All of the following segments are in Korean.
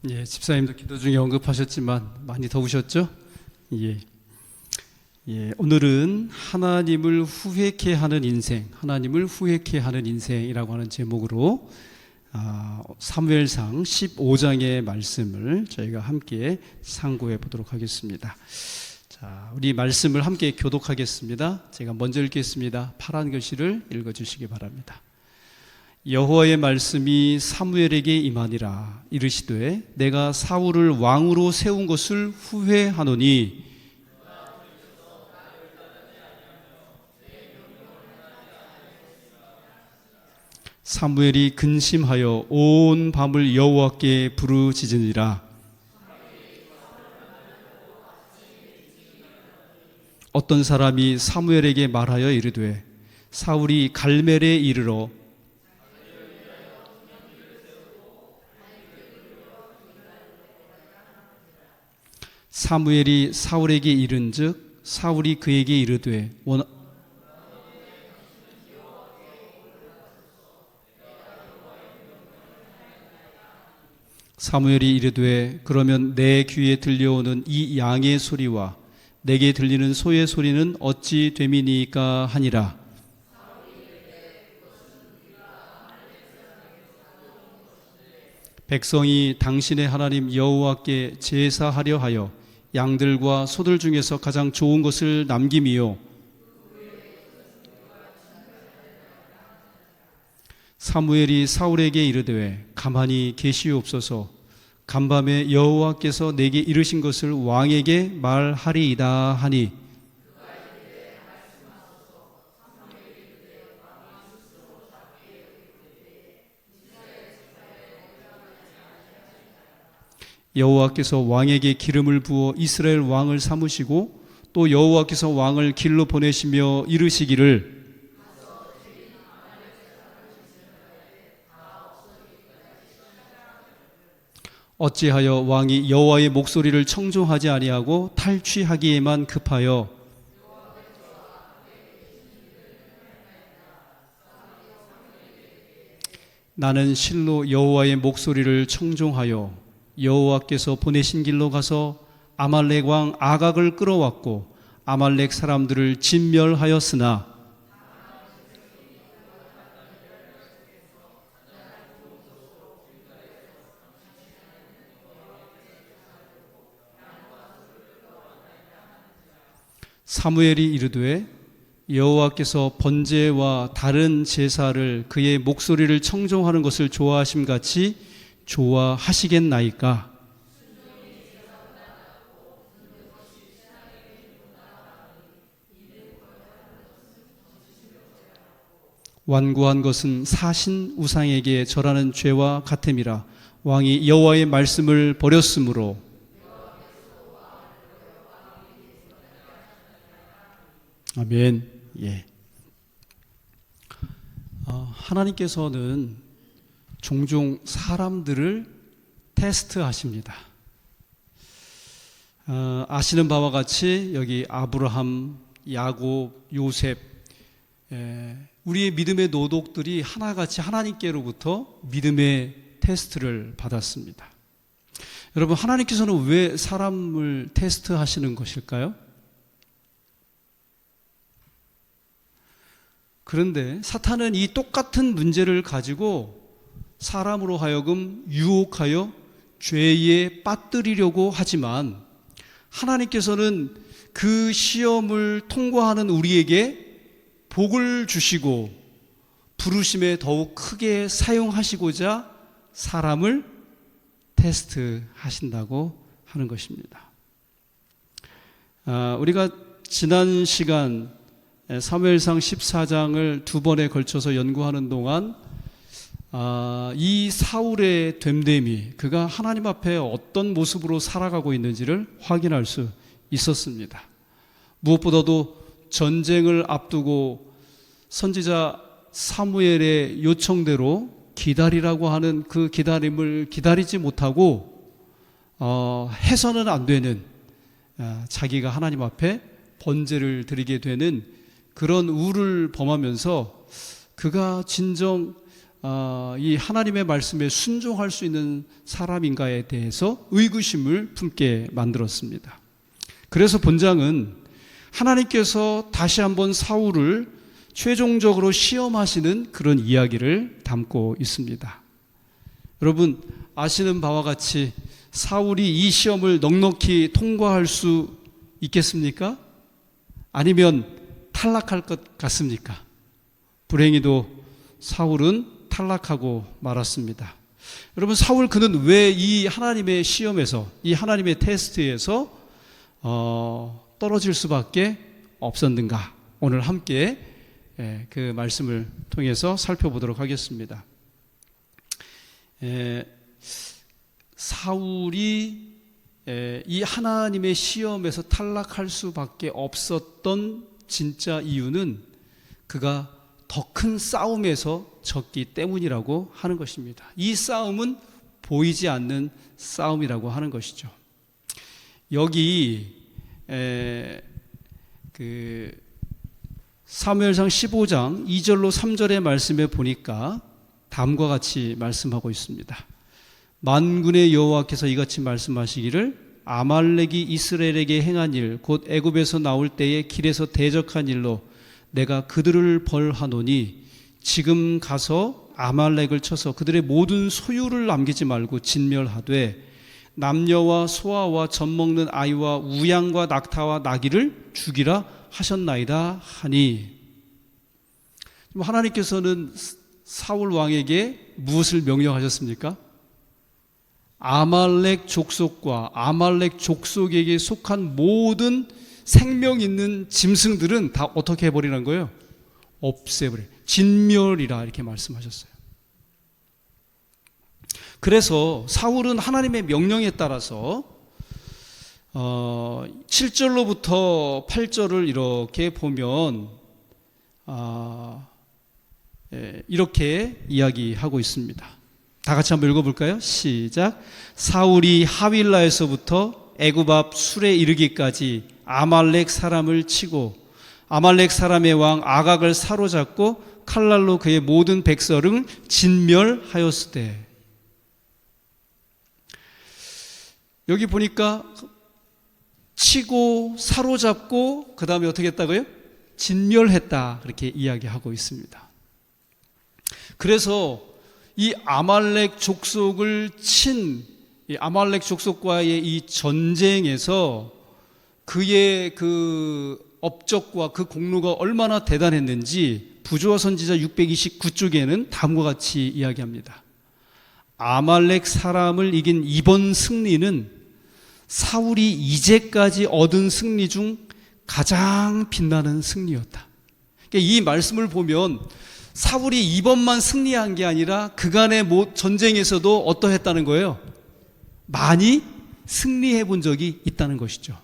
예, 집사님도 기도 중에 언급하셨지만 많이 더우셨죠? 예. 오늘은 하나님을 후회케 하는 인생, 하나님을 후회케 하는 인생이라고 하는 제목으로 사무엘상 15장의 말씀을 저희가 함께 상고해 보도록 하겠습니다. 자, 우리 말씀을 함께 교독하겠습니다. 제가 먼저 읽겠습니다. 파란 글씨를 읽어주시기 바랍니다. 여호와의 말씀이 사무엘에게 임하니라. 이르시되 내가 사울을 왕으로 세운 것을 후회하노니 사무엘이 근심하여 온 밤을 여호와께 부르짖으니라. 어떤 사람이 사무엘에게 말하여 이르되 사울이 갈멜에 이르러 사무엘이 사울에게 이른즉 사울이 그에게 이르되 사무엘이 이르되 그러면 내 귀에 들려오는 이 양의 소리와 내게 들리는 소의 소리는 어찌 됨이니까 하니라. 백성이 당신의 하나님 여호와께 제사하려 하여 양들과 소들 중에서 가장 좋은 것을 남김이요 사무엘이 사울에게 이르되 가만히 계시옵소서. 간밤에 여호와께서 내게 이르신 것을 왕에게 말하리이다 하니 여호와께서 왕에게 기름을 부어 이스라엘 왕을 삼으시고 또 여호와께서 왕을 길로 보내시며 이르시기를 어찌하여 왕이 여호와의 목소리를 청종하지 아니하고 탈취하기에만 급하여 나는 실로 여호와의 목소리를 청종하여 여호와께서 보내신 길로 가서 아말렉 왕 아각을 끌어왔고 아말렉 사람들을 진멸하였으나 사무엘이 이르되 여호와께서 번제와 다른 제사를 그의 목소리를 청종하는 것을 좋아하심같이 좋아하시겠나이까? 완고한 것은 사신 우상에게 절하는 죄와 같음이라. 왕이 여호와의 말씀을 버렸으므로 아멘. 예. 하나님께서는 종종 사람들을 테스트하십니다. 아시는 바와 같이 여기 아브라함, 야곱, 요셉, 우리의 믿음의 노독들이 하나같이 하나님께로부터 믿음의 테스트를 받았습니다. 여러분, 하나님께서는 왜 사람을 테스트하시는 것일까요? 그런데 사탄은 이 똑같은 문제를 가지고 사람으로 하여금 유혹하여 죄에 빠뜨리려고 하지만 하나님께서는 그 시험을 통과하는 우리에게 복을 주시고 부르심에 더욱 크게 사용하시고자 사람을 테스트하신다고 하는 것입니다. 우리가 지난 시간 사무엘상 14장을 두 번에 걸쳐서 연구하는 동안 이 사울의 됨됨이, 그가 하나님 앞에 어떤 모습으로 살아가고 있는지를 확인할 수 있었습니다. 무엇보다도 전쟁을 앞두고 선지자 사무엘의 요청대로 기다리라고 하는 그 기다림을 기다리지 못하고 해서는 안 되는 자기가 하나님 앞에 번제를 드리게 되는 그런 우를 범하면서 그가 진정 이 하나님의 말씀에 순종할 수 있는 사람인가에 대해서 의구심을 품게 만들었습니다. 그래서 본장은 하나님께서 다시 한번 사울을 최종적으로 시험하시는 그런 이야기를 담고 있습니다. 여러분 아시는 바와 같이 사울이 이 시험을 넉넉히 통과할 수 있겠습니까? 아니면 탈락할 것 같습니까? 불행히도 사울은 탈락하고 말았습니다. 여러분 사울 그는 왜 이 하나님의 시험에서, 이 하나님의 테스트에서 떨어질 수밖에 없었는가? 오늘 함께 그 말씀을 통해서 살펴보도록 하겠습니다. 사울이 이 하나님의 시험에서 탈락할 수밖에 없었던 진짜 이유는 그가 더 큰 싸움에서 졌기 때문이라고 하는 것입니다. 이 싸움은 보이지 않는 싸움이라고 하는 것이죠. 여기 사무엘상 15장 2절로 3절의 말씀에 보니까 다음과 같이 말씀하고 있습니다. 만군의 여호와께서 이같이 말씀하시기를 아말렉이 이스라엘에게 행한 일 곧 애굽에서 나올 때에 길에서 대적한 일로 내가 그들을 벌하노니 지금 가서 아말렉을 쳐서 그들의 모든 소유를 남기지 말고 진멸하되 남녀와 소아와 젖먹는 아이와 우양과 낙타와 나귀를 죽이라 하셨나이다 하니, 하나님께서는 사울 왕에게 무엇을 명령하셨습니까? 아말렉 족속과 아말렉 족속에게 속한 모든 생명 있는 짐승들은 다 어떻게 해버리는 거예요? 없애버려, 진멸이라 이렇게 말씀하셨어요. 그래서 사울은 하나님의 명령에 따라서 7절로부터 8절을 이렇게 보면 이렇게 이야기하고 있습니다. 다 같이 한번 읽어볼까요? 시작. 사울이 하윌라에서부터 애굽 앞 술에 이르기까지 아말렉 사람을 치고 아말렉 사람의 왕 아각을 사로잡고 칼날로 그의 모든 백성을 진멸하였으되. 여기 보니까 치고 사로잡고 그 다음에 어떻게 했다고요? 진멸했다, 그렇게 이야기하고 있습니다. 그래서 이 아말렉 족속을 친 이 아말렉 족속과의 이 전쟁에서 그의 그 업적과 그 공로가 얼마나 대단했는지 부조와 선지자 629쪽에는 다음과 같이 이야기합니다. 아말렉 사람을 이긴 이번 승리는 사울이 이제까지 얻은 승리 중 가장 빛나는 승리였다. 그러니까 이 말씀을 보면 사울이 이번만 승리한 게 아니라 그간의 전쟁에서도 어떠했다는 거예요? 많이 승리해 본 적이 있다는 것이죠.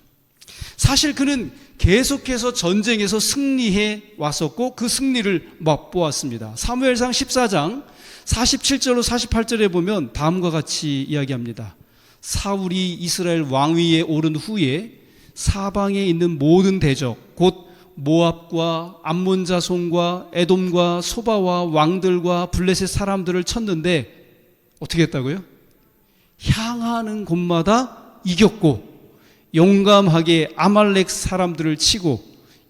사실 그는 계속해서 전쟁에서 승리해 왔었고 그 승리를 맛보았습니다. 사무엘상 14장 47절로 48절에 보면 다음과 같이 이야기합니다. 사울이 이스라엘 왕위에 오른 후에 사방에 있는 모든 대적 곧 모압과 암몬 자손과 에돔과 소바와 왕들과 블레셋 사람들을 쳤는데 어떻게 했다고요? 향하는 곳마다 이겼고 용감하게 아말렉 사람들을 치고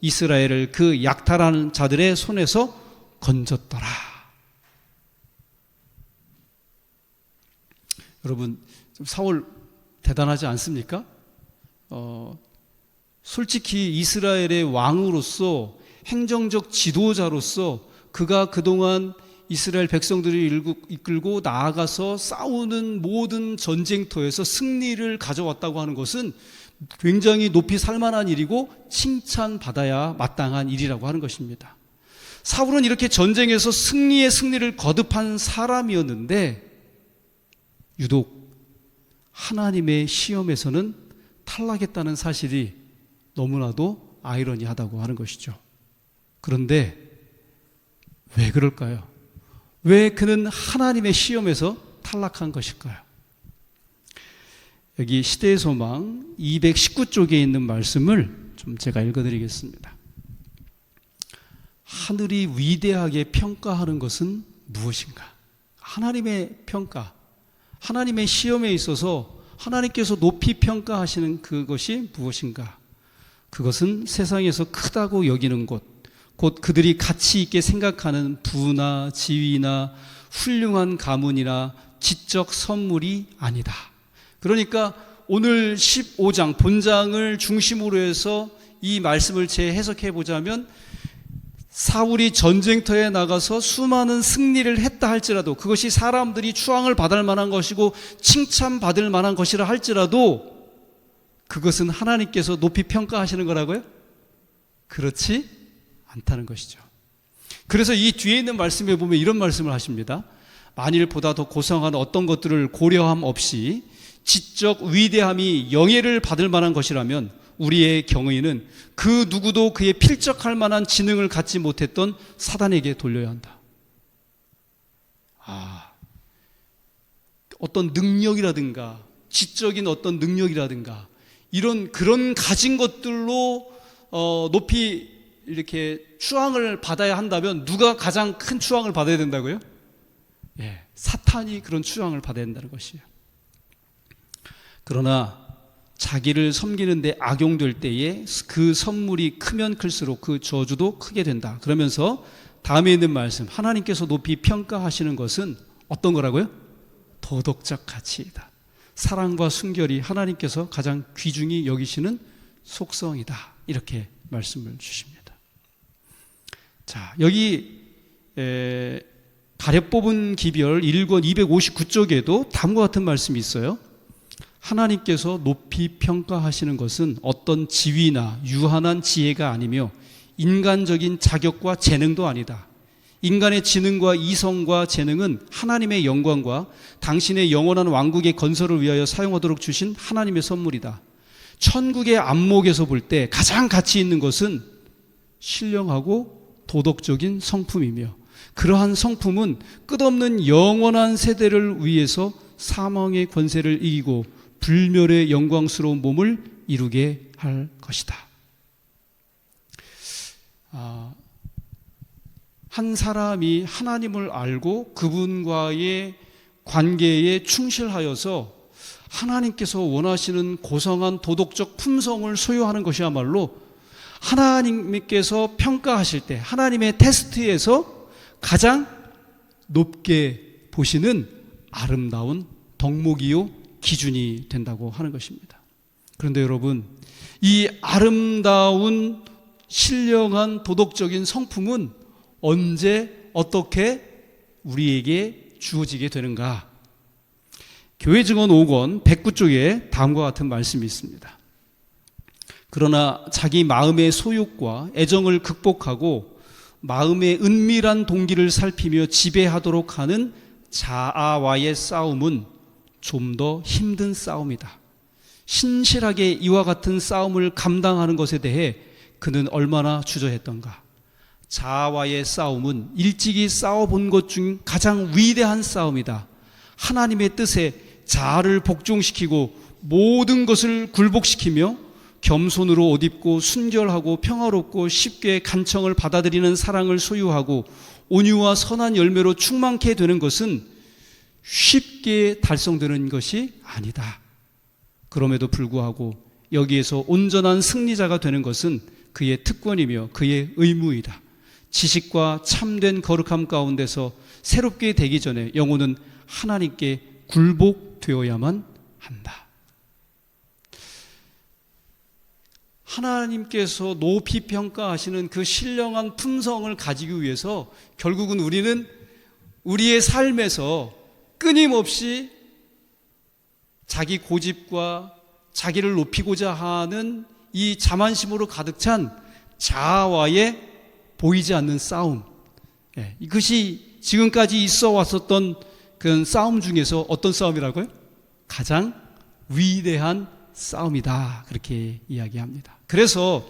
이스라엘을 그 약탈하는 자들의 손에서 건졌더라. 여러분, 사울 대단하지 않습니까? 솔직히 이스라엘의 왕으로서, 행정적 지도자로서 그가 그동안 이스라엘 백성들을 이끌고 나아가서 싸우는 모든 전쟁터에서 승리를 가져왔다고 하는 것은 굉장히 높이 살만한 일이고 칭찬받아야 마땅한 일이라고 하는 것입니다. 사울은 이렇게 전쟁에서 승리의 승리를 거듭한 사람이었는데 유독 하나님의 시험에서는 탈락했다는 사실이 너무나도 아이러니하다고 하는 것이죠. 그런데 왜 그럴까요? 왜 그는 하나님의 시험에서 탈락한 것일까요? 여기 시대의 소망 219쪽에 있는 말씀을 좀 제가 읽어드리겠습니다. 하늘이 위대하게 평가하는 것은 무엇인가? 하나님의 평가, 하나님의 시험에 있어서 하나님께서 높이 평가하시는 그것이 무엇인가? 그것은 세상에서 크다고 여기는 것, 곧 그들이 가치 있게 생각하는 부나 지위나 훌륭한 가문이나 지적 선물이 아니다. 그러니까 오늘 15장 본장을 중심으로 해서 이 말씀을 재해석해 보자면, 사울이 전쟁터에 나가서 수많은 승리를 했다 할지라도, 그것이 사람들이 추앙을 받을 만한 것이고 칭찬받을 만한 것이라 할지라도 그것은 하나님께서 높이 평가하시는 거라고요? 그렇지 않다는 것이죠. 그래서 이 뒤에 있는 말씀에 보면 이런 말씀을 하십니다. 만일 보다 더 고상한 어떤 것들을 고려함 없이 지적 위대함이 영예를 받을 만한 것이라면 우리의 경의는 그 누구도 그에 필적할 만한 지능을 갖지 못했던 사단에게 돌려야 한다. 어떤 능력이라든가 지적인 어떤 능력이라든가 그런 가진 것들로 높이 이렇게 추앙을 받아야 한다면 누가 가장 큰 추앙을 받아야 된다고요? 사탄이 그런 추앙을 받아야 된다는 것이에요. 그러나 자기를 섬기는데 악용될 때에 그 선물이 크면 클수록 그 저주도 크게 된다. 그러면서 다음에 있는 말씀, 하나님께서 높이 평가하시는 것은 어떤 거라고요? 도덕적 가치이다. 사랑과 순결이 하나님께서 가장 귀중히 여기시는 속성이다. 이렇게 말씀을 주십니다. 자, 여기 가려 뽑은 기별 1권 259쪽에도 다음과 같은 말씀이 있어요. 하나님께서 높이 평가하시는 것은 어떤 지위나 유한한 지혜가 아니며 인간적인 자격과 재능도 아니다. 인간의 지능과 이성과 재능은 하나님의 영광과 당신의 영원한 왕국의 건설을 위하여 사용하도록 주신 하나님의 선물이다. 천국의 안목에서 볼 때 가장 가치 있는 것은 신령하고 도덕적인 성품이며, 그러한 성품은 끝없는 영원한 세대를 위해서 사망의 권세를 이기고 불멸의 영광스러운 몸을 이루게 할 것이다. 한 사람이 하나님을 알고 그분과의 관계에 충실하여서 하나님께서 원하시는 고상한 도덕적 품성을 소유하는 것이야말로 하나님께서 평가하실 때 하나님의 테스트에서 가장 높게 보시는 아름다운 덕목이요 기준이 된다고 하는 것입니다. 그런데 여러분, 이 아름다운 신령한 도덕적인 성품은 언제 어떻게 우리에게 주어지게 되는가? 교회 증언 5권 109쪽에 다음과 같은 말씀이 있습니다. 그러나 자기 마음의 소욕과 애정을 극복하고 마음의 은밀한 동기를 살피며 지배하도록 하는 자아와의 싸움은 좀 더 힘든 싸움이다. 신실하게 이와 같은 싸움을 감당하는 것에 대해 그는 얼마나 주저했던가. 자아와의 싸움은 일찍이 싸워본 것 중 가장 위대한 싸움이다. 하나님의 뜻에 자아를 복종시키고 모든 것을 굴복시키며 겸손으로 옷 입고 순결하고 평화롭고 쉽게 간청을 받아들이는 사랑을 소유하고 온유와 선한 열매로 충만케 되는 것은 쉽게 달성되는 것이 아니다. 그럼에도 불구하고 여기에서 온전한 승리자가 되는 것은 그의 특권이며 그의 의무이다. 지식과 참된 거룩함 가운데서 새롭게 되기 전에 영혼은 하나님께 굴복되어야만 한다. 하나님께서 높이 평가하시는 그 신령한 품성을 가지기 위해서 결국은 우리는 우리의 삶에서 끊임없이 자기 고집과 자기를 높이고자 하는 이 자만심으로 가득 찬 자아와의 보이지 않는 싸움, 이것이 지금까지 있어 왔었던 그런 싸움 중에서 어떤 싸움이라고요? 가장 위대한 싸움이다. 그렇게 이야기합니다. 그래서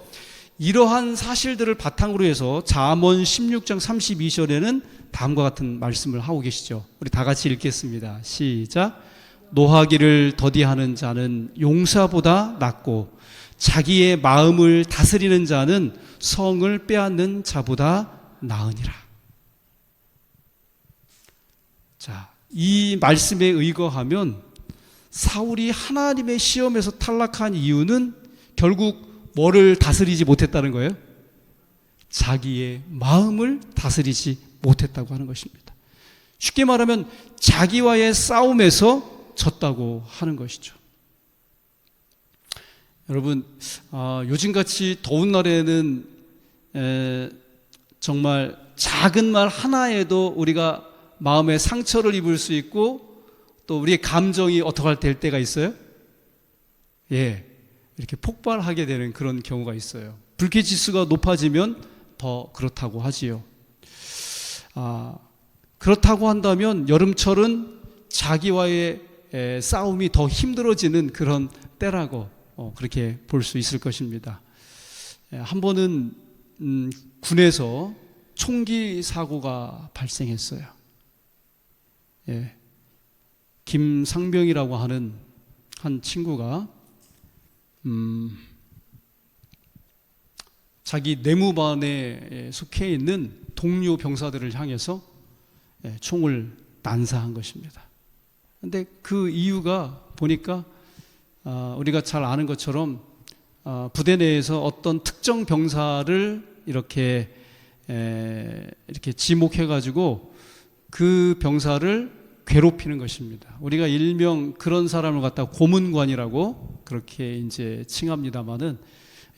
이러한 사실들을 바탕으로 해서 잠언 16장 32절에는 다음과 같은 말씀을 하고 계시죠. 우리 다 같이 읽겠습니다. 시작. 노하기를 더디하는 자는 용사보다 낫고 자기의 마음을 다스리는 자는 성을 빼앗는 자보다 나으니라. 자, 이 말씀에 의거하면 사울이 하나님의 시험에서 탈락한 이유는 결국 뭐를 다스리지 못했다는 거예요? 자기의 마음을 다스리지 못했다고 하는 것입니다. 쉽게 말하면 자기와의 싸움에서 졌다고 하는 것이죠. 여러분, 요즘같이 더운 날에는 정말 작은 말 하나에도 우리가 마음에 상처를 입을 수 있고 또 우리의 감정이 어떻게 될 때가 있어요? 예, 이렇게 폭발하게 되는 그런 경우가 있어요. 불쾌지수가 높아지면 더 그렇다고 하지요. 그렇다고 한다면 여름철은 자기와의 싸움이 더 힘들어지는 그런 때라고 그렇게 볼 수 있을 것입니다. 한 번은 군에서 총기 사고가 발생했어요. 예, 김상병이라고 하는 한 친구가 자기 내무반에 속해 있는 동료 병사들을 향해서 총을 난사한 것입니다. 그런데 그 이유가 보니까 우리가 잘 아는 것처럼 부대 내에서 어떤 특정 병사를 이렇게 지목해가지고 그 병사를 괴롭히는 것입니다. 우리가 일명 그런 사람을 갖다가 고문관이라고 그렇게 이제 칭합니다만은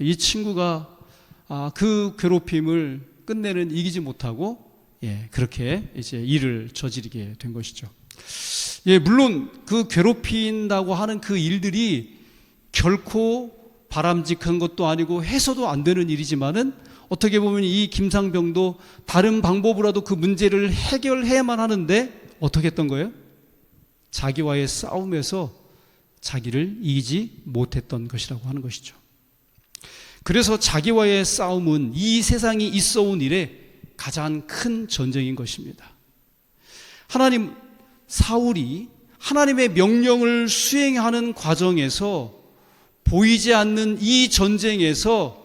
이 친구가 그 괴롭힘을 끝내는 이기지 못하고 그렇게 이제 일을 저지르게 된 것이죠. 물론 그 괴롭힌다고 하는 그 일들이 결코 바람직한 것도 아니고 해서도 안 되는 일이지만은 어떻게 보면 이 김상병도 다른 방법으로라도 그 문제를 해결해야만 하는데 어떻게 했던 거예요? 자기와의 싸움에서 자기를 이기지 못했던 것이라고 하는 것이죠. 그래서 자기와의 싸움은 이 세상이 있어 온 일에 가장 큰 전쟁인 것입니다. 사울이 하나님의 명령을 수행하는 과정에서 보이지 않는 이 전쟁에서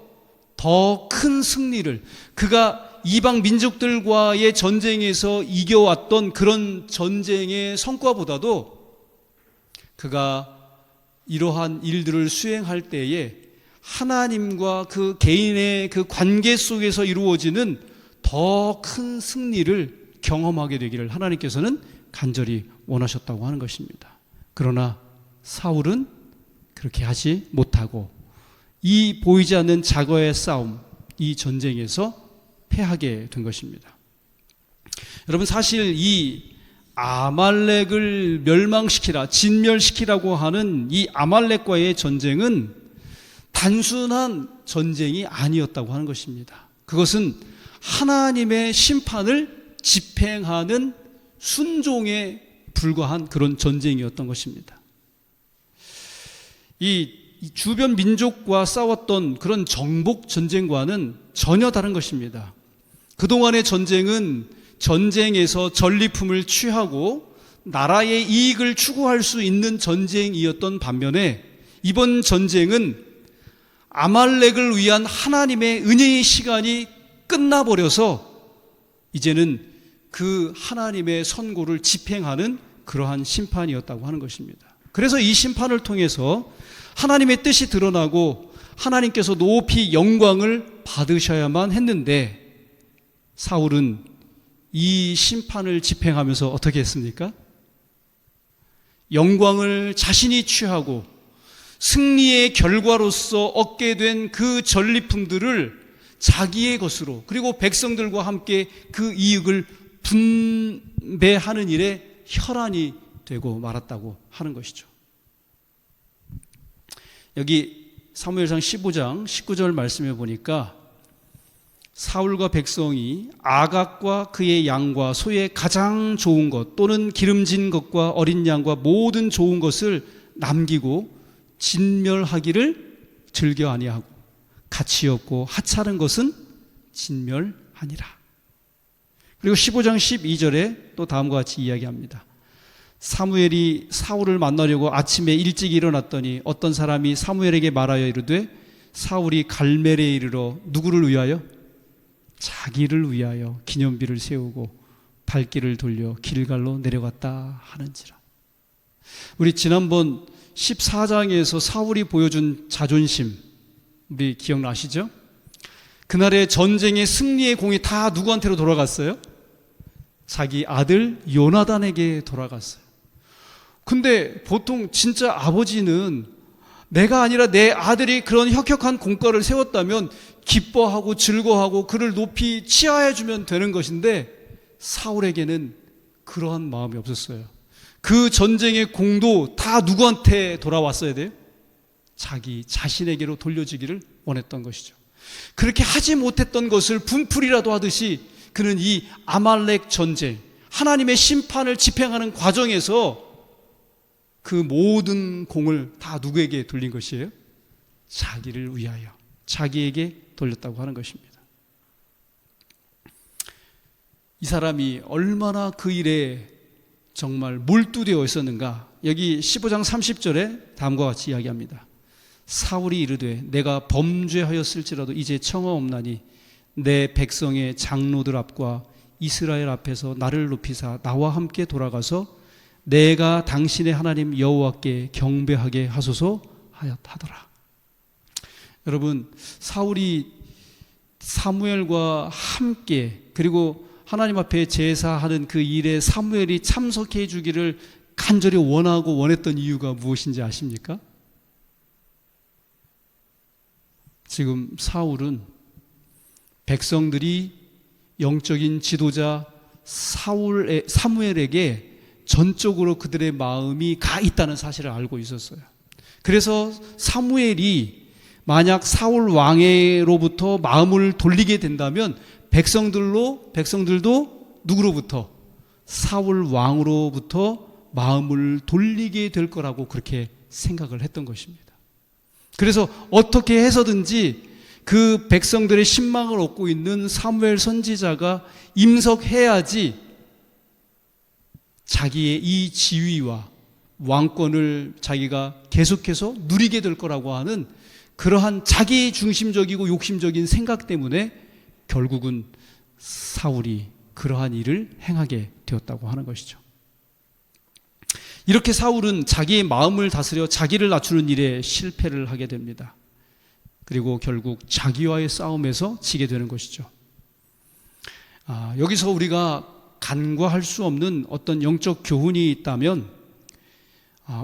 더 큰 승리를, 그가 이방 민족들과의 전쟁에서 이겨왔던 그런 전쟁의 성과보다도 그가 이러한 일들을 수행할 때에 하나님과 그 개인의 그 관계 속에서 이루어지는 더 큰 승리를 경험하게 되기를 하나님께서는 간절히 원하셨다고 하는 것입니다. 그러나 사울은 그렇게 하지 못하고 이 보이지 않는 자거의 싸움, 이 전쟁에서 패하게 된 것입니다. 여러분, 사실 이 아말렉을 진멸시키라고 하는 이 아말렉과의 전쟁은 단순한 전쟁이 아니었다고 하는 것입니다. 그것은 하나님의 심판을 집행하는 순종에 불과한 그런 전쟁이었던 것입니다. 이 주변 민족과 싸웠던 그런 정복 전쟁과는 전혀 다른 것입니다. 그동안의 전쟁은 전쟁에서 전리품을 취하고 나라의 이익을 추구할 수 있는 전쟁이었던 반면에 이번 전쟁은 아말렉을 위한 하나님의 은혜의 시간이 끝나버려서 이제는 그 하나님의 선고를 집행하는 그러한 심판이었다고 하는 것입니다. 그래서 이 심판을 통해서 하나님의 뜻이 드러나고 하나님께서 높이 영광을 받으셔야만 했는데 사울은 이 심판을 집행하면서 어떻게 했습니까? 영광을 자신이 취하고 승리의 결과로서 얻게 된 그 전리품들을 자기의 것으로, 그리고 백성들과 함께 그 이익을 분배하는 일에 혈안이 되고 말았다고 하는 것이죠. 여기 사무엘상 15장 19절 말씀에 보니까 사울과 백성이 아각과 그의 양과 소의 가장 좋은 것 또는 기름진 것과 어린 양과 모든 좋은 것을 남기고 진멸하기를 즐겨 아니하고 가치 없고 하찮은 것은 진멸하니라. 그리고 15장 12절에 또 다음과 같이 이야기합니다. 사무엘이 사울을 만나려고 아침에 일찍 일어났더니 어떤 사람이 사무엘에게 말하여 이르되 사울이 갈멜에 이르러 누구를 위하여? 자기를 위하여 기념비를 세우고 발길을 돌려 길갈로 내려갔다 하는지라. 우리 지난번 14장에서 사울이 보여준 자존심, 우리 기억나시죠? 그날의 전쟁의 승리의 공이 다 누구한테로 돌아갔어요? 자기 아들 요나단에게 돌아갔어요. 근데 보통 진짜 아버지는 내가 아니라 내 아들이 그런 혁혁한 공과를 세웠다면 기뻐하고 즐거워하고 그를 높이 치하해 주면 되는 것인데, 사울에게는 그러한 마음이 없었어요. 그 전쟁의 공도 다 누구한테 돌아왔어야 돼요? 자기 자신에게로 돌려지기를 원했던 것이죠. 그렇게 하지 못했던 것을 분풀이라도 하듯이 그는 이 아말렉 전쟁, 하나님의 심판을 집행하는 과정에서 그 모든 공을 다 누구에게 돌린 것이에요? 자기를 위하여, 자기에게 돌렸다고 하는 것입니다. 이 사람이 얼마나 그 일에 정말 몰두되어 있었는가. 여기 15장 30절에 다음과 같이 이야기합니다. 사울이 이르되 내가 범죄하였을지라도 이제 청하옵나니 내 백성의 장로들 앞과 이스라엘 앞에서 나를 높이사 나와 함께 돌아가서 내가 당신의 하나님 여호와께 경배하게 하소서 하더라. 여러분, 사울이 사무엘과 함께, 그리고 하나님 앞에 제사하는 그 일에 사무엘이 참석해 주기를 간절히 원하고 원했던 이유가 무엇인지 아십니까? 지금 사울은 백성들이 영적인 지도자 사무엘에게 전적으로 그들의 마음이 가 있다는 사실을 알고 있었어요. 그래서 사무엘이 만약 사울 왕으로부터 마음을 돌리게 된다면 백성들도 누구로부터? 사울 왕으로부터 마음을 돌리게 될 거라고 그렇게 생각을 했던 것입니다. 그래서 어떻게 해서든지 그 백성들의 신망을 얻고 있는 사무엘 선지자가 임석해야지 자기의 이 지위와 왕권을 자기가 계속해서 누리게 될 거라고 하는 그러한 자기 중심적이고 욕심적인 생각 때문에 결국은 사울이 그러한 일을 행하게 되었다고 하는 것이죠. 이렇게 사울은 자기의 마음을 다스려 자기를 낮추는 일에 실패를 하게 됩니다. 그리고 결국 자기와의 싸움에서 지게 되는 것이죠. 여기서 우리가 간과할 수 없는 어떤 영적 교훈이 있다면,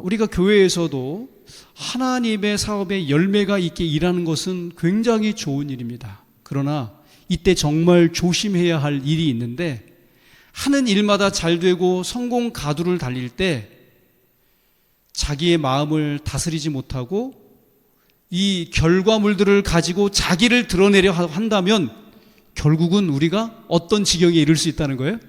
우리가 교회에서도 하나님의 사업에 열매가 있게 일하는 것은 굉장히 좋은 일입니다. 그러나 이때 정말 조심해야 할 일이 있는데, 하는 일마다 잘 되고 성공 가두를 달릴 때 자기의 마음을 다스리지 못하고 이 결과물들을 가지고 자기를 드러내려 한다면 결국은 우리가 어떤 지경에 이를 수 있다는 거예요?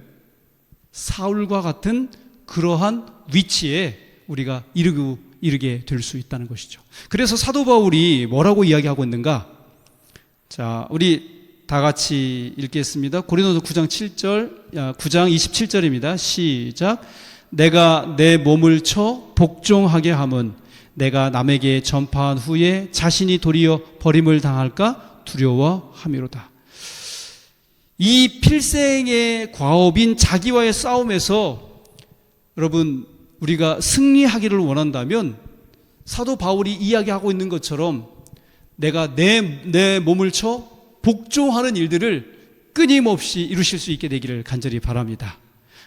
사울과 같은 그러한 위치에 우리가 이르게 될 수 있다는 것이죠. 그래서 사도 바울이 뭐라고 이야기하고 있는가? 자, 우리 다 같이 읽겠습니다. 고린도서 9장 27절입니다. 시작. 내가 내 몸을 쳐 복종하게 함은 내가 남에게 전파한 후에 자신이 도리어 버림을 당할까 두려워함이로다. 이 필생의 과업인 자기와의 싸움에서 여러분, 우리가 승리하기를 원한다면 사도 바울이 이야기하고 있는 것처럼 내가 내 몸을 쳐 복종하는 일들을 끊임없이 이루실 수 있게 되기를 간절히 바랍니다.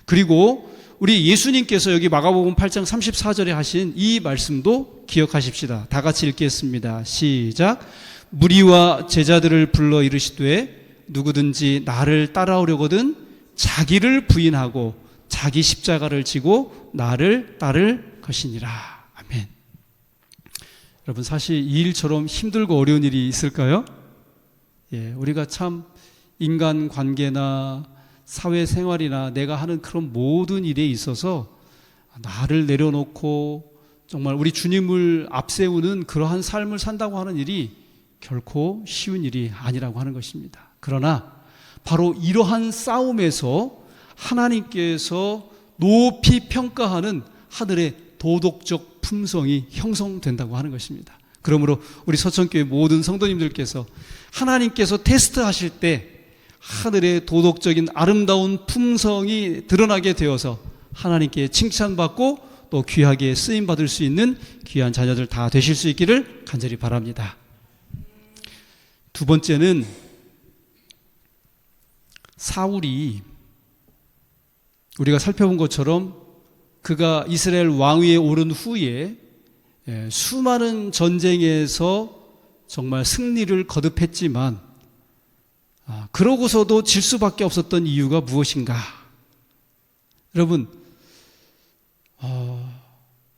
그리고 우리 예수님께서 여기 마가복음 8장 34절에 하신 이 말씀도 기억하십시다. 다 같이 읽겠습니다. 시작. 무리와 제자들을 불러 이르시되 누구든지 나를 따라오려거든 자기를 부인하고 자기 십자가를 지고 나를 따를 것이니라. 아멘. 여러분, 사실 이 일처럼 힘들고 어려운 일이 있을까요? 우리가 참 인간 관계나 사회생활이나 내가 하는 그런 모든 일에 있어서 나를 내려놓고 정말 우리 주님을 앞세우는 그러한 삶을 산다고 하는 일이 결코 쉬운 일이 아니라고 하는 것입니다. 그러나 바로 이러한 싸움에서 하나님께서 높이 평가하는 하늘의 도덕적 품성이 형성된다고 하는 것입니다. 그러므로 우리 서천교회 모든 성도님들께서 하나님께서 테스트하실 때 하늘의 도덕적인 아름다운 품성이 드러나게 되어서 하나님께 칭찬받고 또 귀하게 쓰임받을 수 있는 귀한 자녀들 다 되실 수 있기를 간절히 바랍니다. 두 번째는 사울이 우리가 살펴본 것처럼 그가 이스라엘 왕위에 오른 후에 수많은 전쟁에서 정말 승리를 거듭했지만 그러고서도 질 수밖에 없었던 이유가 무엇인가? 여러분,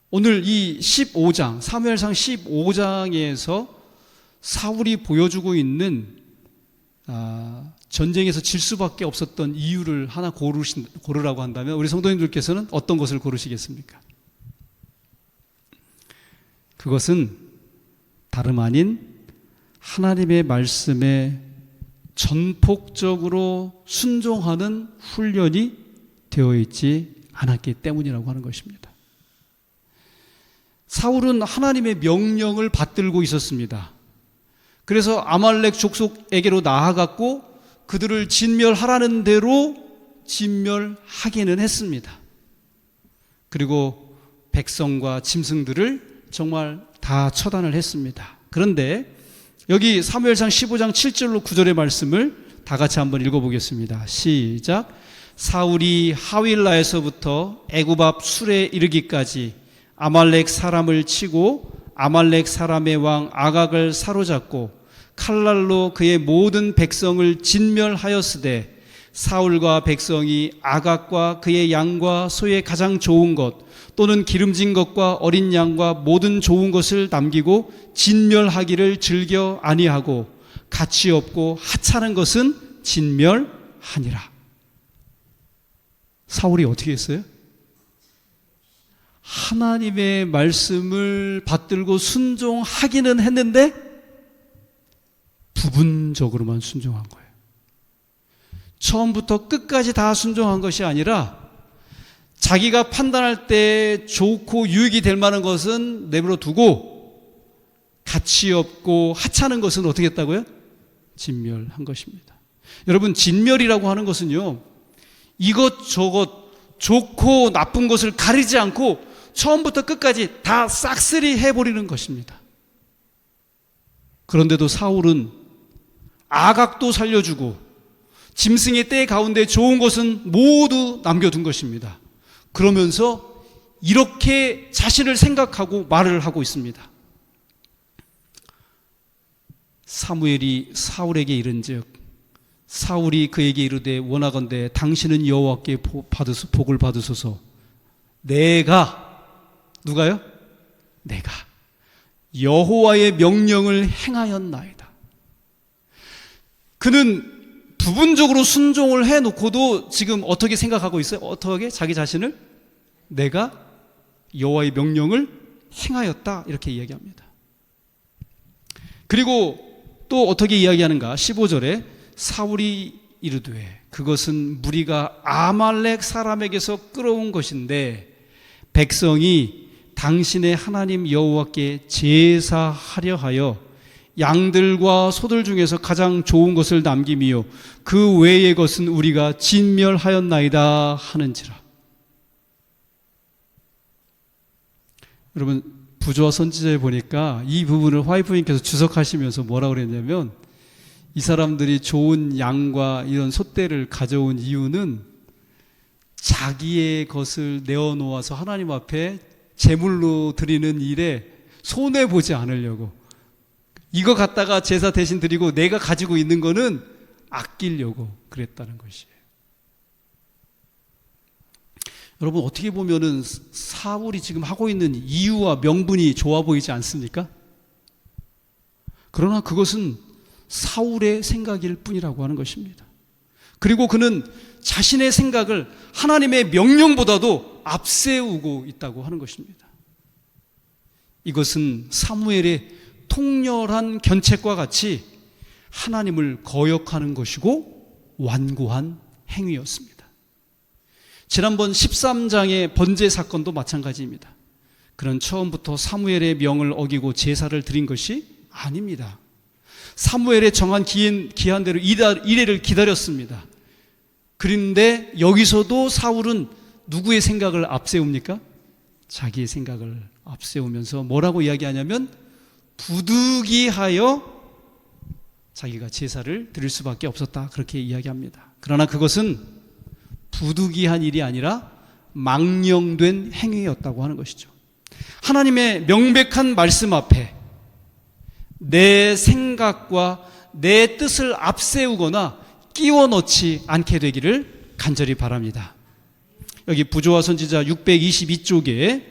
오늘 이 15장, 사무엘상 15장에서 사울이 보여주고 있는 전쟁에서 질 수밖에 없었던 이유를 하나 고르라고 한다면 우리 성도님들께서는 어떤 것을 고르시겠습니까? 그것은 다름 아닌 하나님의 말씀에 전폭적으로 순종하는 훈련이 되어 있지 않았기 때문이라고 하는 것입니다. 사울은 하나님의 명령을 받들고 있었습니다. 그래서 아말렉 족속에게로 나아갔고 그들을 진멸하라는 대로 진멸하기는 했습니다. 그리고 백성과 짐승들을 정말 다 처단을 했습니다. 그런데 여기 사무엘상 15장 7절로 9절의 말씀을 다 같이 한번 읽어보겠습니다. 시작. 사울이 하윌라에서부터 애굽 앞 술에 이르기까지 아말렉 사람을 치고 아말렉 사람의 왕 아각을 사로잡고 칼날로 그의 모든 백성을 진멸하였으되 사울과 백성이 아각과 그의 양과 소의 가장 좋은 것 또는 기름진 것과 어린 양과 모든 좋은 것을 남기고 진멸하기를 즐겨 아니하고 가치 없고 하찮은 것은 진멸하니라. 사울이 어떻게 했어요? 하나님의 말씀을 받들고 순종하기는 했는데 부분적으로만 순종한 거예요. 처음부터 끝까지 다 순종한 것이 아니라 자기가 판단할 때 좋고 유익이 될 만한 것은 내버려 두고 가치 없고 하찮은 것은 어떻게 했다고요? 진멸한 것입니다. 여러분, 진멸이라고 하는 것은요, 이것저것 좋고 나쁜 것을 가리지 않고 처음부터 끝까지 다 싹쓸이 해버리는 것입니다. 그런데도 사울은 아각도 살려주고 짐승의 떼 가운데 좋은 것은 모두 남겨둔 것입니다. 그러면서 이렇게 자신을 생각하고 말을 하고 있습니다. 사무엘이 사울에게 이른즉 사울이 그에게 이르되 원하건대 당신은 여호와께 복을 받으소서. 내가, 누가요? 내가 여호와의 명령을 행하였나이다. 그는 부분적으로 순종을 해놓고도 지금 어떻게 생각하고 있어요? 어떻게? 자기 자신을 내가 여호와의 명령을 행하였다 이렇게 이야기합니다. 그리고 또 어떻게 이야기하는가? 15절에 사울이 이르되 그것은 무리가 아말렉 사람에게서 끌어온 것인데 백성이 당신의 하나님 여호와께 제사하려 하여 양들과 소들 중에서 가장 좋은 것을 남김이요 그 외의 것은 우리가 진멸하였나이다 하는지라. 여러분, 부조와 선지자에 보니까 이 부분을 화이프님께서 주석하시면서 뭐라고 그랬냐면 이 사람들이 좋은 양과 이런 소떼를 가져온 이유는 자기의 것을 내어놓아서 하나님 앞에 제물로 드리는 일에 손해보지 않으려고, 이거 갖다가 제사 대신 드리고 내가 가지고 있는 거는 아끼려고 그랬다는 것이에요. 여러분, 어떻게 보면은 사울이 지금 하고 있는 이유와 명분이 좋아 보이지 않습니까? 그러나 그것은 사울의 생각일 뿐이라고 하는 것입니다. 그리고 그는 자신의 생각을 하나님의 명령보다도 앞세우고 있다고 하는 것입니다. 이것은 사무엘의 통렬한 견책과 같이 하나님을 거역하는 것이고 완고한 행위였습니다. 지난번 13장의 번제 사건도 마찬가지입니다. 그는 처음부터 사무엘의 명을 어기고 제사를 드린 것이 아닙니다. 사무엘의 정한 기한대로 이래를 기다렸습니다. 그런데 여기서도 사울은 누구의 생각을 앞세웁니까? 자기의 생각을 앞세우면서 뭐라고 이야기하냐면 부득이하여 자기가 제사를 드릴 수밖에 없었다, 그렇게 이야기합니다. 그러나 그것은 부득이한 일이 아니라 망령된 행위였다고 하는 것이죠. 하나님의 명백한 말씀 앞에 내 생각과 내 뜻을 앞세우거나 끼워 넣지 않게 되기를 간절히 바랍니다. 여기 부조화 선지자 622쪽에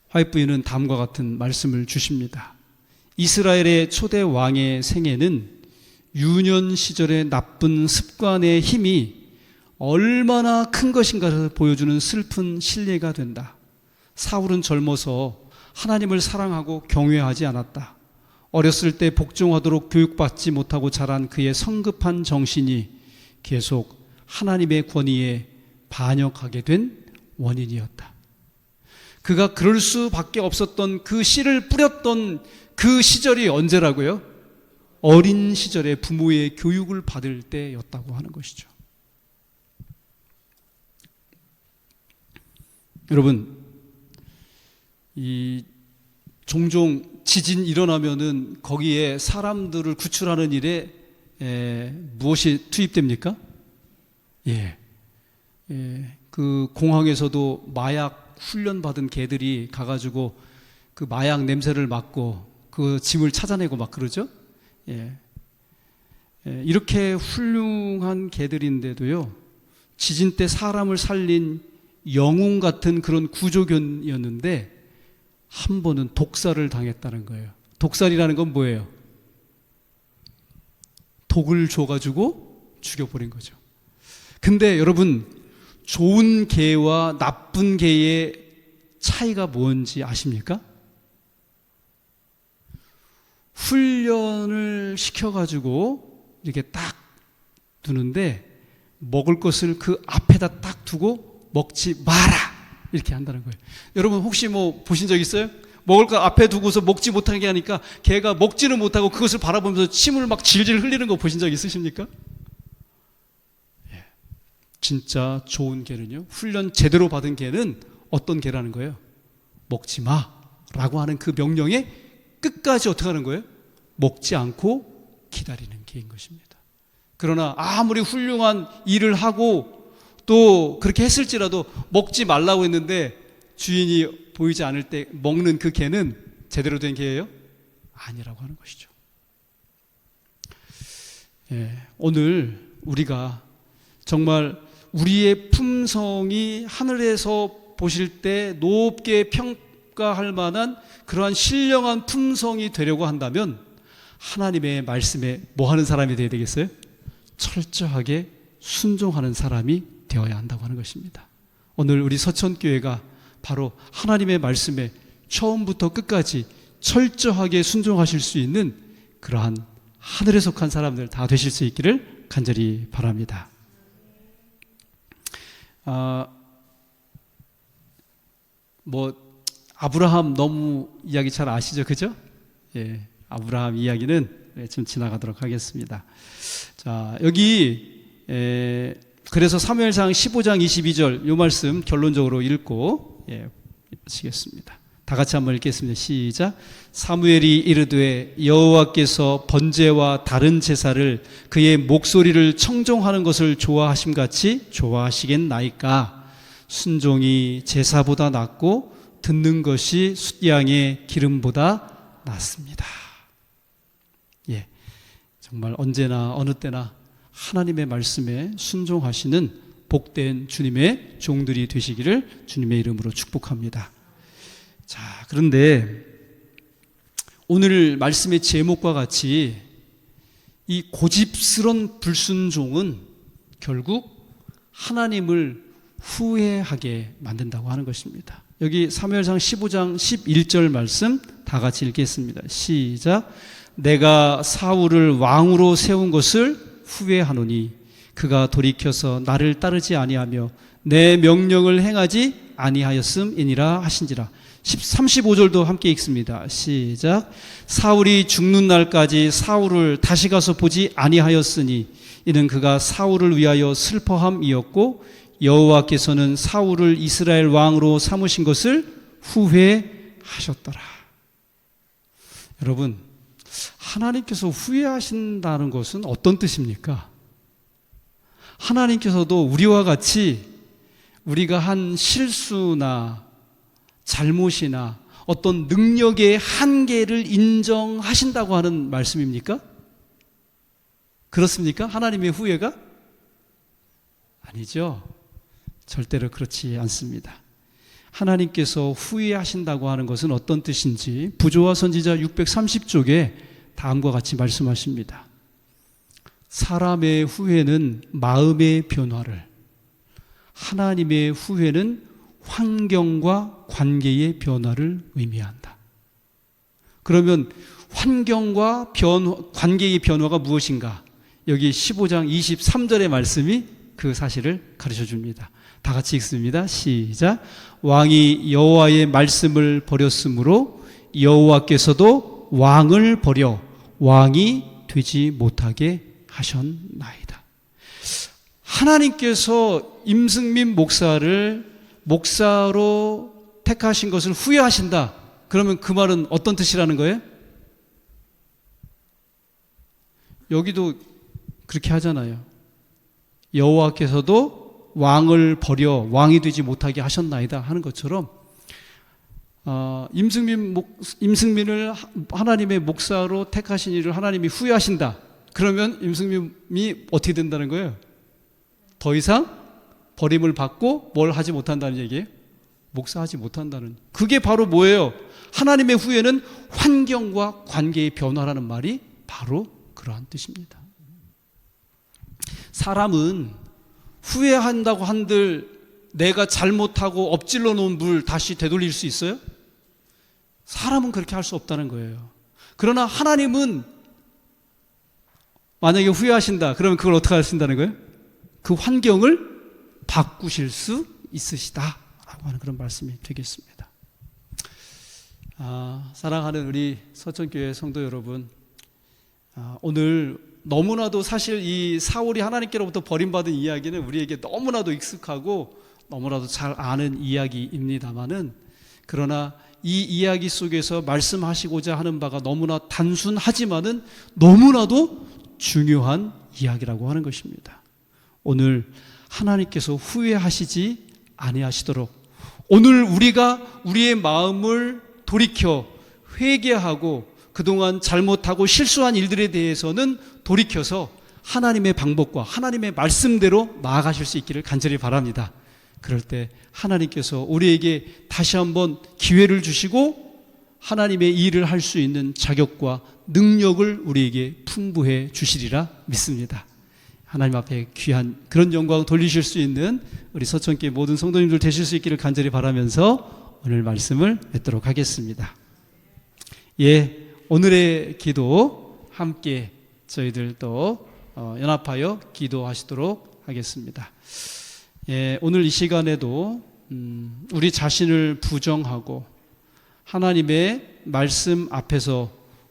화이트부인은 다음과 같은 말씀을 주십니다. 이스라엘의 초대 왕의 생애는 유년 시절의 나쁜 습관의 힘이 얼마나 큰 것인가를 보여주는 슬픈 신뢰가 된다. 사울은 젊어서 하나님을 사랑하고 경외하지 않았다. 어렸을 때 복종하도록 교육받지 못하고 자란 그의 성급한 정신이 계속 하나님의 권위에 반역하게 된 원인이었다. 그가 그럴 수밖에 없었던 그 씨를 뿌렸던 그 시절이 언제라고요? 어린 시절에 부모의 교육을 받을 때였다고 하는 것이죠. 여러분, 종종 지진 일어나면은 거기에 사람들을 구출하는 일에 무엇이 투입됩니까? 그 공항에서도 마약 훈련받은 개들이 가가지고 그 마약 냄새를 맡고 그 짐을 찾아내고 막 그러죠? 이렇게 훌륭한 개들인데도요, 지진 때 사람을 살린 영웅 같은 그런 구조견이었는데 한 번은 독살을 당했다는 거예요. 독살이라는 건 뭐예요? 독을 줘가지고 죽여버린 거죠. 근데 여러분, 좋은 개와 나쁜 개의 차이가 뭔지 아십니까? 훈련을 시켜가지고 이렇게 딱 두는데 먹을 것을 그 앞에다 딱 두고 먹지 마라, 이렇게 한다는 거예요. 여러분 혹시 뭐 보신 적 있어요? 먹을 거 앞에 두고서 먹지 못하게 하니까 개가 먹지는 못하고 그것을 바라보면서 침을 막 질질 흘리는 거 보신 적 있으십니까? 진짜 좋은 개는요, 훈련 제대로 받은 개는 어떤 개라는 거예요? 먹지 마라고 하는 그 명령에 끝까지 어떻게 하는 거예요? 먹지 않고 기다리는 개인 것입니다. 그러나 아무리 훌륭한 일을 하고 또 그렇게 했을지라도 먹지 말라고 했는데 주인이 보이지 않을 때 먹는 그 개는 제대로 된 개예요? 아니라고 하는 것이죠. 오늘 우리가 정말 우리의 품성이 하늘에서 보실 때 높게 평가할 만한 그러한 신령한 품성이 되려고 한다면 하나님의 말씀에 뭐 하는 사람이 되어야 되겠어요? 철저하게 순종하는 사람이 되어야 한다고 하는 것입니다. 오늘 우리 서천교회가 바로 하나님의 말씀에 처음부터 끝까지 철저하게 순종하실 수 있는 그러한 하늘에 속한 사람들 다 되실 수 있기를 간절히 바랍니다. 아브라함 너무 이야기 잘 아시죠? 그죠? 아브라함 이야기는 좀 지나가도록 하겠습니다. 자, 여기 그래서 사무엘상 15장 22절 이 말씀 결론적으로 읽고 마치겠습니다. 다 같이 한번 읽겠습니다. 시작. 사무엘이 이르되 여호와께서 번제와 다른 제사를 그의 목소리를 청종하는 것을 좋아하심같이 좋아하시겠나이까. 순종이 제사보다 낫고 듣는 것이 숫양의 기름보다 낫습니다. 정말 언제나 어느 때나 하나님의 말씀에 순종하시는 복된 주님의 종들이 되시기를 주님의 이름으로 축복합니다. 자, 그런데 오늘 말씀의 제목과 같이 이 고집스런 불순종은 결국 하나님을 후회하게 만든다고 하는 것입니다. 여기 사무엘상 15장 11절 말씀 다 같이 읽겠습니다. 시작. 내가 사울을 왕으로 세운 것을 후회하노니 그가 돌이켜서 나를 따르지 아니하며 내 명령을 행하지 아니하였음이니라 하신지라. 35절도 함께 읽습니다. 시작. 사울이 죽는 날까지 사울을 다시 가서 보지 아니하였으니 이는 그가 사울을 위하여 슬퍼함이었고 여호와께서는 사울을 이스라엘 왕으로 삼으신 것을 후회하셨더라. 여러분, 하나님께서 후회하신다는 것은 어떤 뜻입니까? 하나님께서도 우리와 같이 우리가 한 실수나 잘못이나 어떤 능력의 한계를 인정하신다고 하는 말씀입니까? 그렇습니까? 하나님의 후회가? 아니죠. 절대로 그렇지 않습니다. 하나님께서 후회하신다고 하는 것은 어떤 뜻인지 부조와 선지자 630쪽에 다음과 같이 말씀하십니다. 사람의 후회는 마음의 변화를, 하나님의 후회는 환경과 관계의 변화를 의미한다. 그러면 환경과 관계의 변화가 무엇인가? 여기 15장 23절의 말씀이 그 사실을 가르쳐 줍니다. 다 같이 읽습니다. 시작. 왕이 여호와의 말씀을 버렸으므로 여호와께서도 왕을 버려 왕이 되지 못하게 하셨나이다. 하나님께서 임승민 목사를 목사로 택하신 것을 후회하신다. 그러면 그 말은 어떤 뜻이라는 거예요? 여기도 그렇게 하잖아요. 여호와께서도 왕을 버려 왕이 되지 못하게 하셨나이다 하는 것처럼 임승민을 하나님의 목사로 택하신 일을 하나님이 후회하신다. 그러면 임승민이 어떻게 된다는 거예요? 더 이상 버림을 받고 뭘 하지 못한다는 얘기예요? 목사하지 못한다는. 그게 바로 뭐예요? 하나님의 후회는 환경과 관계의 변화라는 말이 바로 그러한 뜻입니다. 사람은 후회한다고 한들 내가 잘못하고 엎질러 놓은 물 다시 되돌릴 수 있어요? 사람은 그렇게 할 수 없다는 거예요. 그러나 하나님은 만약에 후회하신다 그러면 그걸 어떻게 하신다는 거예요? 그 환경을 바꾸실 수 있으시다 라고 하는 그런 말씀이 되겠습니다. 사랑하는 우리 서천교회 성도 여러분, 오늘 너무나도 사실 이 사울이 하나님께로부터 버림받은 이야기는 우리에게 너무나도 익숙하고 너무나도 잘 아는 이야기입니다만은, 그러나 이 이야기 속에서 말씀하시고자 하는 바가 너무나 단순하지만은 너무나도 중요한 이야기라고 하는 것입니다. 오늘 하나님께서 후회하시지 아니하시도록 오늘 우리가 우리의 마음을 돌이켜 회개하고 그동안 잘못하고 실수한 일들에 대해서는 돌이켜서 하나님의 방법과 하나님의 말씀대로 나아가실 수 있기를 간절히 바랍니다. 그럴 때 하나님께서 우리에게 다시 한번 기회를 주시고 하나님의 일을 할 수 있는 자격과 능력을 우리에게 풍부해 주시리라 믿습니다. 하나님 앞에 귀한 그런 영광 돌리실 수 있는 우리 서천교회 모든 성도님들 되실 수 있기를 간절히 바라면서 오늘 말씀을 맺도록 하겠습니다. 오늘의 기도 함께 저희들 또 연합하여 기도하시도록 하겠습니다. 오늘 이 시간에도 우리 자신을 부정하고 하나님의 말씀 앞에서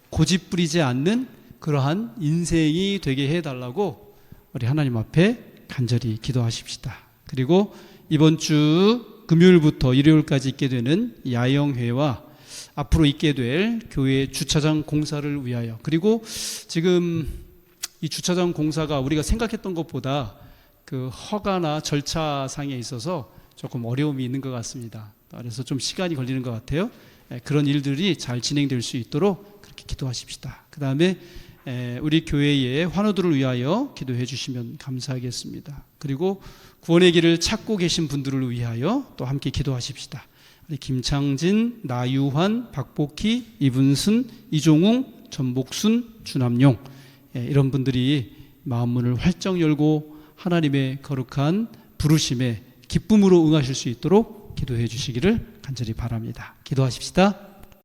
고집부리지 않는 그러한 인생이 되게 해달라고 우리 하나님 앞에 간절히 기도하십시다. 그리고 이번 주 금요일부터 일요일까지 있게 되는 야영회와 앞으로 있게 될 교회 주차장 공사를 위하여, 그리고 지금 이 주차장 공사가 우리가 생각했던 것보다 그 허가나 절차상에 있어서 조금 어려움이 있는 것 같습니다. 그래서 좀 시간이 걸리는 것 같아요. 그런 일들이 잘 진행될 수 있도록 그렇게 기도하십시다. 그 다음에 우리 교회의 환우들을 위하여 기도해 주시면 감사하겠습니다. 그리고 구원의 길을 찾고 계신 분들을 위하여 또 함께 기도하십시다. 우리 김창진, 나유환, 박복희, 이분순, 이종웅, 전복순, 주남용, 이런 분들이 마음문을 활짝 열고 하나님의 거룩한 부르심에 기쁨으로 응하실 수 있도록 기도해 주시기를 간절히 바랍니다. 기도하십시다.